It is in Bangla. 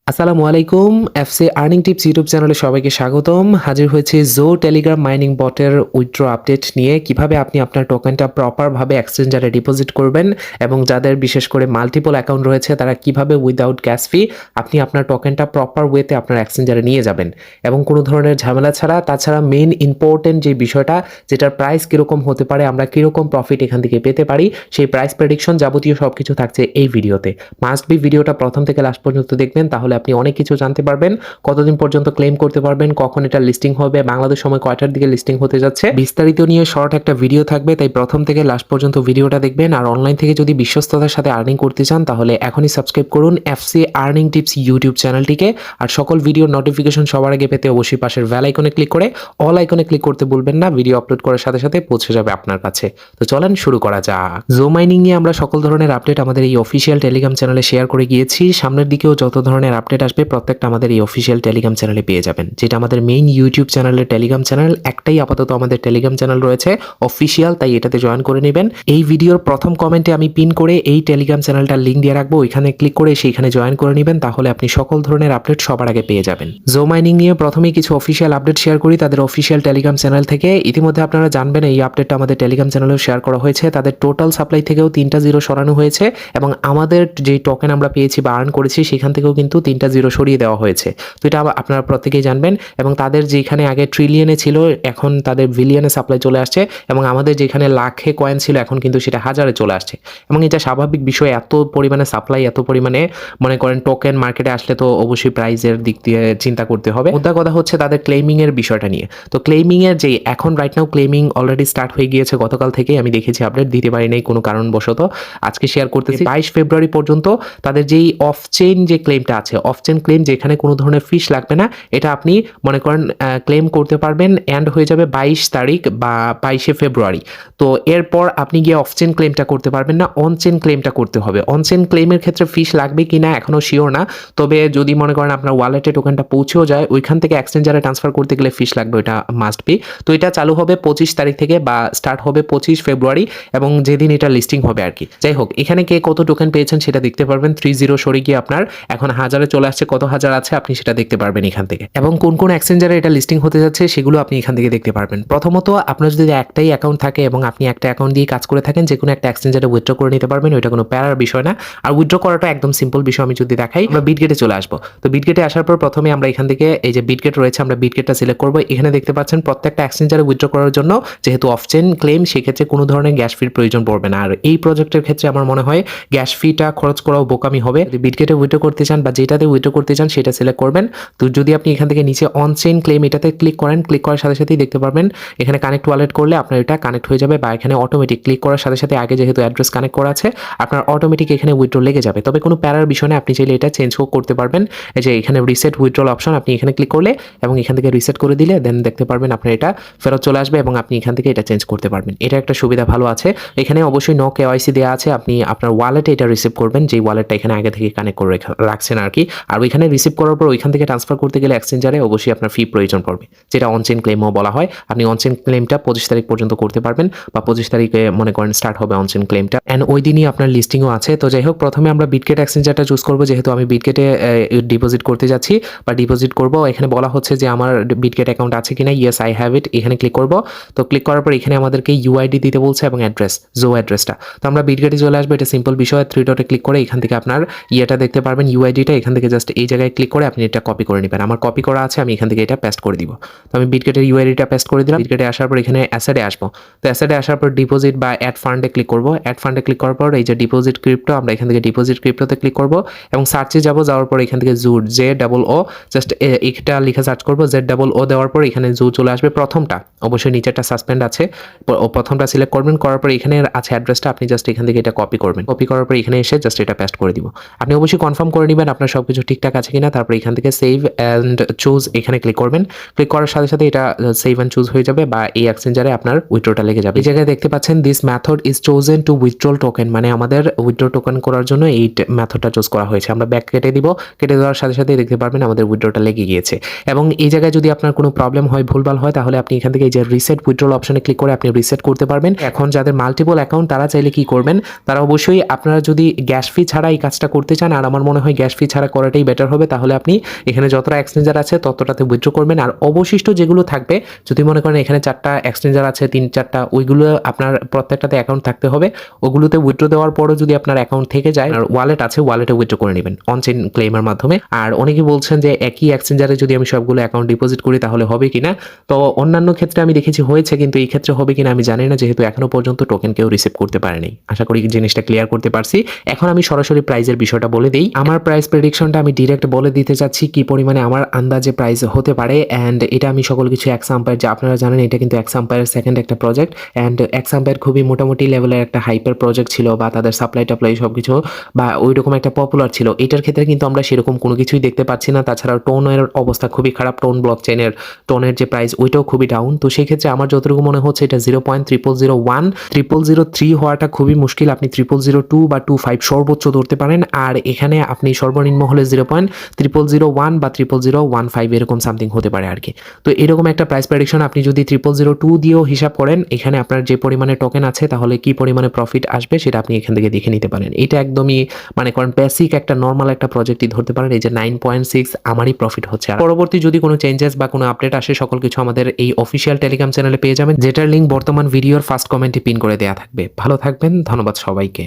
আসসালামু আলাইকুম। এফসি আর্নিং টিপস ইউটিউব চ্যানেলে সবাইকে স্বাগতম। হাজির হয়েছি জো টেলিগ্রাম মাইনিং বটের উইথড্র আপডেট নিয়ে। কিভাবে আপনি আপনার টোকেনটা প্রপারভাবে এক্সচেঞ্জারে ডিপোজিট করবেন এবং যাদের বিশেষ করে মাল্টিপল অ্যাকাউন্ট রয়েছে তারা কিভাবে উইদাউট গ্যাস ফি আপনি আপনার টোকেনটা প্রপার ওয়েতে আপনার এক্সচেঞ্জারে নিয়ে যাবেন এবং কোনো ধরনের ঝামেলা ছাড়া। তাছাড়া মেইন ইম্পর্টেন্ট যে বিষয়টা, যেটার প্রাইস কীরকম হতে পারে, আমরা কীরকম প্রফিট এখান থেকে পেতে পারি, সেই প্রাইস প্রেডিকশন যাবতীয় সব কিছু থাকছে এই ভিডিওতে। মাস্ট বি ভিডিওটা প্রথম থেকে লাস্ট পর্যন্ত দেখবেন, তাহলে আপনি অনেক কিছু জানতে পারবেন। কতদিন পর্যন্ত ক্লেম করতে পারবেন, কখন এটা লিস্টিং হবে, বাংলাদেশ সময় কয়টার দিকে লিস্টিং হতে যাচ্ছে, বিস্তারিত নিয়ে শর্ট একটা ভিডিও থাকবে। তাই প্রথম থেকে লাস্ট পর্যন্ত ভিডিওটা দেখবেন। আর অনলাইন থেকে যদি বিশ্বস্ততার সাথে আর্নিং করতে চান তাহলে এখনই সাবস্ক্রাইব করুন এফসি আর্নিং টিপস ইউটিউব চ্যানেলটিকে। আর সকল ভিডিওর নোটিফিকেশন সবার আগে পেতে অবশ্যই পাশের বেল আইকনে ক্লিক করে অল আইকনে ক্লিক করতে ভুলবেন না। ভিডিও আপলোড করার সাথে সাথে পৌঁছে যাবে আপনার কাছে। তো চলেন শুরু করা যাক। জো মাইনিং নিয়ে আমরা সকল ধরনের আপডেট আমাদের এই অফিসিয়াল টেলিগ্রাম চ্যানেলে শেয়ার করে গিয়েছি। সামনের দিকেও যত ধরনের আপডেট আসবে প্রত্যেকটা আমাদের এই অফিসিয়াল টেলিগ্রাম চ্যানেলে পেয়ে যাবেন, যেটা আমাদের মেইন ইউটিউব চ্যানেলের টেলিগ্রাম চ্যানেল। একটাই আপাতত আমাদের টেলিগ্রাম চ্যানেল রয়েছে অফিসিয়াল, তাই এটাতে জয়েন করে নেবেন। এই ভিডিওর প্রথম কমেন্টে আমি পিন করে এই টেলিগ্রাম চ্যানেলটার লিঙ্ক দিয়ে রাখবো, ওইখানে ক্লিক করে সেইখানে জয়েন করে নেবেন। তাহলে আপনি সকল ধরনের আপডেট সবার আগে পেয়ে যাবেন। জো মাইনিং নিয়ে প্রথমেই কিছু অফিসিয়াল আপডেট শেয়ার করি তাদের অফিসিয়াল টেলিগ্রাম চ্যানেল থেকে। ইতিমধ্যে আপনারা জানবেন এই আপডেটটা আমাদের টেলিগ্রাম চ্যানেলেও শেয়ার করা হয়েছে। তাদের টোটাল সাপ্লাই থেকেও 3টা জিরো সরানো হয়েছে এবং আমাদের যে টোকেন আমরা পেয়েছি বা আর্ন করেছি সেখান থেকেও কিন্তু 3টা জিরো সরিয়ে দেওয়া হয়েছে। তো এটা আপনারা প্রত্যেকেই জানবেন। এবং তাদের যেখানে আগে ট্রিলিয়নে ছিল এখন তাদের বিলিয়নে সাপ্লাই চলে আসছে এবং আমাদের যেখানে লাখে কয়েন ছিল এখন কিন্তু সেটা হাজারে চলে আসছে। এবং এটা স্বাভাবিক বিষয়, এত পরিমাণে সাপ্লাই, এত পরিমাণে মনে করেন টোকেন মার্কেটে আসলে তো অবশ্যই প্রাইসের দিক দিয়ে চিন্তা করতে হবে। মুদ্রা কথা হচ্ছে তাদের ক্লেমিং এর বিষয়টা নিয়ে। তো ক্লেমিং এর যে এখন right now claiming already start হয়ে গিয়েছে গতকাল থেকেই। আমি দেখেছি, আপডেট দিতে পারি নাই কোনো কারণবশত, আজকে শেয়ার করতেছি। 22 ফেব্রুয়ারি পর্যন্ত তাদের যেই অফ চেইন যে ক্লেমটা আছে, অফ চেইন ক্লেম যেখানে কোনো ধরনের ফিস লাগবে না, এটা আপনি মনে করেন ক্লেম করতে পারবেন। এন্ড হয়ে যাবে 22 তারিখ বা 22শে ফেব্রুয়ারি। তো এরপর আপনি গিয়ে অফ চেইন ক্লেমটা করতে পারবেন না, অন চেইন ক্লেমটা করতে হবে। অন চেইন ক্লেমের ক্ষেত্রে ফিস লাগবে কি না এখনও শিওর না, তবে যদি মনে করেন আপনার ওয়ালেটে টোকেনটা পৌঁছেও যায়, ওইখান থেকে এক্সচেঞ্জারে ট্রান্সফার করতে গেলে ফিস লাগবে, ওইটা মাস্ট বি। তো এটা চালু হবে 25 তারিখ থেকে বা স্টার্ট হবে 25 ফেব্রুয়ারি এবং যেদিন এটা লিস্টিং হবে আর কি। যাই হোক, এখানে কে কত টোকেন পেয়েছেন সেটা দেখতে পারবেন। 30 সরে গিয়ে আপনার এখন হাজারে চলে আসছে, কত হাজার আছে আপনি সেটা দেখতে পারবেন এখান থেকে। এবং কোন কোন এক্সচেঞ্জারে এটা লিস্টিং হতে যাচ্ছে সেগুলো আপনি এখান থেকে দেখতে পারবেন। প্রথমত আপনার যদি একটাই অ্যাকাউন্ট থাকে এবং আপনি একটা অ্যাকাউন্ট দিয়ে কাজ করে থাকেন, যে কোনো একটা এক্সচেঞ্জারে উইথড্র করে নিতে পারবেন, ওইটা কোনো প্যারার বিষয় না। আর উইথড্র করাটা একদম সিম্পল বিষয়। আমি যদি দেখাই, আমরা বিটগেটে চলে আসবো। তো বিটগেটে আসার পর প্রথমে আমরা এখান থেকে এই যে বিটগেট রয়েছে, আমরা বিটগেটটা সিলেক্ট করবো। এখানে দেখতে পাচ্ছেন প্রত্যেকটা এক্সচেঞ্জারে উইথড্র করার জন্য যেহেতু অফ চেইন ক্লেম, সেক্ষেত্রে কোনো ধরনের গ্যাস ফির প্রয়োজন পড়বে না। আর এই প্রজেক্টের ক্ষেত্রে আমার মনে হয় গ্যাস ফিটা খরচ করাও বোকামি হবে। যদি বিটগেটে উইথড্র করতে চান বা যেটাতে উইথড্র করতে চান সেটা সিলেক্ট করবেন। তো যদি আপনি এখান থেকে নিচে অন চেইন ক্লেম এটাতে ক্লিক করেন, ক্লিক করার সাথে সাথেই দেখতে পারবেন এখানে কানেক্ট ওয়ালেট করলে আপনার এটা কানেক্ট হয়ে যাবে, বা এখানে অটোমেটিক ক্লিক করার সাথে সাথে আগে যেহেতু অ্যাড্রেস কানেক্ট করা আছে আপনার অটোমেটিক এখানে উইথড্র লেগে যাবে। তবে কোনো প্যারার বিষয় না, আপনি চাইলে এটা চেঞ্জও করতে পারবেন। এই যে এখানে রিসেট উইথড্রল অপশন, আপনি এখানে ক্লিক করলে এবং এখান থেকে রিসেট করে দিলে দেন দেখতে পারবেন আপনার এটা ফেরত চলে আসবে এবং আপনি এখান থেকে এটা চেঞ্জ করতে পারবেন। এটা একটা সুবিধা ভালো আছে। এখানে অবশ্যই নো কেওয়াইসি দেওয়া আছে, আপনি আপনার ওয়ালেটে এটা রিসিভ করবেন, যেই ওয়ালেটটা এখানে আগে থেকে কানেক্ট করে রাখছেন আর কি। আর ওইখানে রিসিভ করার পর ওইখান থেকে ট্রান্সফার করতে গেলে এক্সচেঞ্জারে অবশ্যই আপনার ফি প্রয়োজন পড়বে, যেটা অনচেইন ক্লেমও বলা হয়। আপনি অনচেইন ক্লেমটা 25 তারিখ পর্যন্ত করতে পারবেন, বা 25 তারিখে মনে করেন স্টার্ট হবে অনচেইন ক্লেমটা, অ্যান্ড ওই দিনই আপনার লিস্টিংও আছে। তো যাই হোক, প্রথমে আমরা বিটগেট এক্সচেঞ্জারটা চুজ করবো, যেহেতু আমি বিটগেটে ডিপোজিট করতে যাচ্ছি বা ডিপোজিট করব। এখানে বলা হচ্ছে যে আমার বিটগেট অ্যাকাউন্ট আছে কিনা, ইয়েস আই হ্যাভ ইট, এখানে ক্লিক করব। তো ক্লিক করার পর এখানে আমাদেরকে ইউআইডি দিতে বলছে এবং অ্যাড্রেস, জো অ্যাড্রেসটা। তো আমরা বিটগেটে চলে আসবো, এটা সিম্পল বিষয়। 3 ডটে ক্লিক করে এখান থেকে আপনার ইয়েটা দেখতে পারবেন, ইউআইডিটা। এখান থেকে জাস্ট এই জায়গায় ক্লিক করে আপনি এটা কপি করে নেবেন। আমার কপি করা আছে, আমি এখান থেকে এটা পেস্ট করে দিব। তো আমি বিটগেটের ইউআইডিটা পেস্ট করে দিলাম। বিটগেটে আসার পর এখানে অ্যাসেটে আসবো। তো অ্যাসেটে আসার পর ডিপোজিট বা অ্যাড ফান্ডে ক্লিক করব। অ্যাড ফান্ডে ক্লিক করার পর এই যে ডিপোজিট ক্রিপ্টো, আমরা এখান থেকে ডিপোজিট ক্রিপ্টোতে ক্লিক করব এবং সার্চে যাব। যাওয়ার পর এখান থেকে জুড, JOO, জাস্ট এটা লিখে সার্চ করব। ZOO দেওয়ার পর এখানে জু চলে আসবে প্রথমটা, অবশ্যই নিচেরটা সাসপেন্ড আছে, প্রথমটা সিলেক্ট করবেন। করার পর এখানে আছে অ্যাড্রেসটা, আপনি জাস্ট এখান থেকে এটা কপি করবেন। কপি করার পর এখানে এসে জাস্ট এটা পেস্ট করে দিব। আপনি অবশ্যই কনফার্ম করে নেবেন আপনার সবকিছু ঠিকঠাক আছে কিনা। তারপর এখান থেকে সেভ অ্যান্ড চুজ এখানে ক্লিক করবেন। ক্লিক করার সাথে সাথে এটা সেভ অ্যান্ড চুজ হয়ে যাবে বা এই এক্সচেঞ্জারে আপনার উইথড্রটা লেগে যাবে। এই জায়গায় দেখতে পাচ্ছেন this method is chosen to withdrawal token, মানে আমাদের উইথড্র টোকেন করার জন্য এই মেথডটা চুজ করা হয়েছে। আমরা ব্যাক কেটে দিব, কেটে দেওয়ার সাথে সাথে দেখতে পারবেন আমাদের উইথড্রটা লেগে গিয়েছে। এবং এই জায়গায় যদি আপনার কোনো প্রবলেম হয়, ভুলভাল হয়, তাহলে আপনি এখান থেকে এই যে রিসেট উইথড্রল অপশনে ক্লিক করে আপনি রিসেট করতে পারবেন। এখন যাদের মাল্টিপল অ্যাকাউন্ট তারা চাইলে কি করবেন, তারা অবশ্যই আপনারা যদি গ্যাস ফি ছাড়া এই কাজটা করতে চান, আর আমার মনে হয় গ্যাস ফি ছাড়া করাটাই বেটার হবে। তাহলে আপনি এখানে যতটা এক্সচেঞ্জার আছে ততটাতে উইথড্র করবেন। আর অবশিষ্ট যেগুলো থাকবে, যদি মনে করেন এখানে 4 টা এক্সচেঞ্জার আছে, 3-4 টা, ওইগুলো আপনার প্রত্যেকটাতে অ্যাকাউন্ট থাকতে হবে। ওগুলোতে উইথড্র দেওয়ার পরও যদি আপনার অ্যাকাউন্ট থেকে যায় আর ওয়ালেট আছে, ওয়ালেটে উইথড্র করে নেবেন অন-চেইন ক্লেইমের মাধ্যমে। আর অনেকেই বলছেন যে একই এক্সচেঞ্জারে যদি আমি সবগুলো অ্যাকাউন্ট ডিপোজিট করি তাহলে হবে কিনা? তো অন্যান্য ক্ষেত্রে আমি দেখেছি হয়েছে, কিন্তু এই ক্ষেত্রে হবে কিনা আমি জানি না, যেহেতু এখনো পর্যন্ত টোকেন কেউ রিসিভ করতে পারেনি। আশা করি জিনিসটা ক্লিয়ার করতে পারছি। এখন আমি সরাসরি প্রাইজের বিষয়টা বলে দেই। আমার প্রাইস প্রেডিকশনটা আমি ডিরেক্ট বলে দিতে চাচ্ছি কি পরিমাণে আমার আন্দাজে প্রাইস হতে পারে। অ্যান্ড এটা আমি সকল কিছু এক্সাম্পায়ার, যে আপনারা জানেন এটা কিন্তু এক্সাম্পায়ার সেকেন্ড একটা প্রজেক্ট। অ্যান্ড এক্সাম্পায়ার খুবই মোটামুটি লেভেলের একটা হাইপার প্রজেক্ট ছিল, বা তাদের সাপ্লাই টাপ্লাই সবকিছু বা ওইরকম একটা পপুলার ছিল। এটার ক্ষেত্রে কিন্তু আমরা সেরকম কোনো কিছুই দেখতে পাচ্ছি না। তাছাড়াও টোনের অবস্থা খুবই খারাপ। টোন ব্লকচেনের টোনের যে প্রাইস ওইটাও খুবই ডাউন। তো সেই ক্ষেত্রে আমার যতটুকু মনে হচ্ছে এটা 0.0001, 0003 হওয়াটা খুবই মুশকিল। আপনি 0002 বা 25 সর্বোচ্চ ধরতে পারেন। আর এখানে আপনি সর্বনিম্ন হলে 0.0001 বা 0015 এরকম সামথিং হতে পারে আর কি। তো এরকম একটা প্রাইস প্রেডিকশন আপনি যদি 0002 দিয়েও হিসাব করেন, এখানে আপনার যে পরিমাণে টোকেন আছে তাহলে কি পরিমাণে প্রফিট আসবে সেটা আপনি এখান থেকে দেখে নিতে পারেন। এটা একদমই মানে করেন বেসিক একটা নরমাল একটা প্রজেক্টই ধরতে পারেন। এই যে 9.6 আমারই প্রফিট হচ্ছে। আর পরবর্তী যদি কোনো চেঞ্জেস বা কোনো আপডেট আসে, সকল কিছু আমাদের এই অফিসিয়াল টেলিগ্রাম চ্যানেলে পেয়ে যাবেন, যেটার লিঙ্ক বর্তমান ভিডিওর ফার্স্ট কমেন্টে পিন করে দেওয়া থাকবে। ভালো থাকবেন, ধন্যবাদ সবাইকে।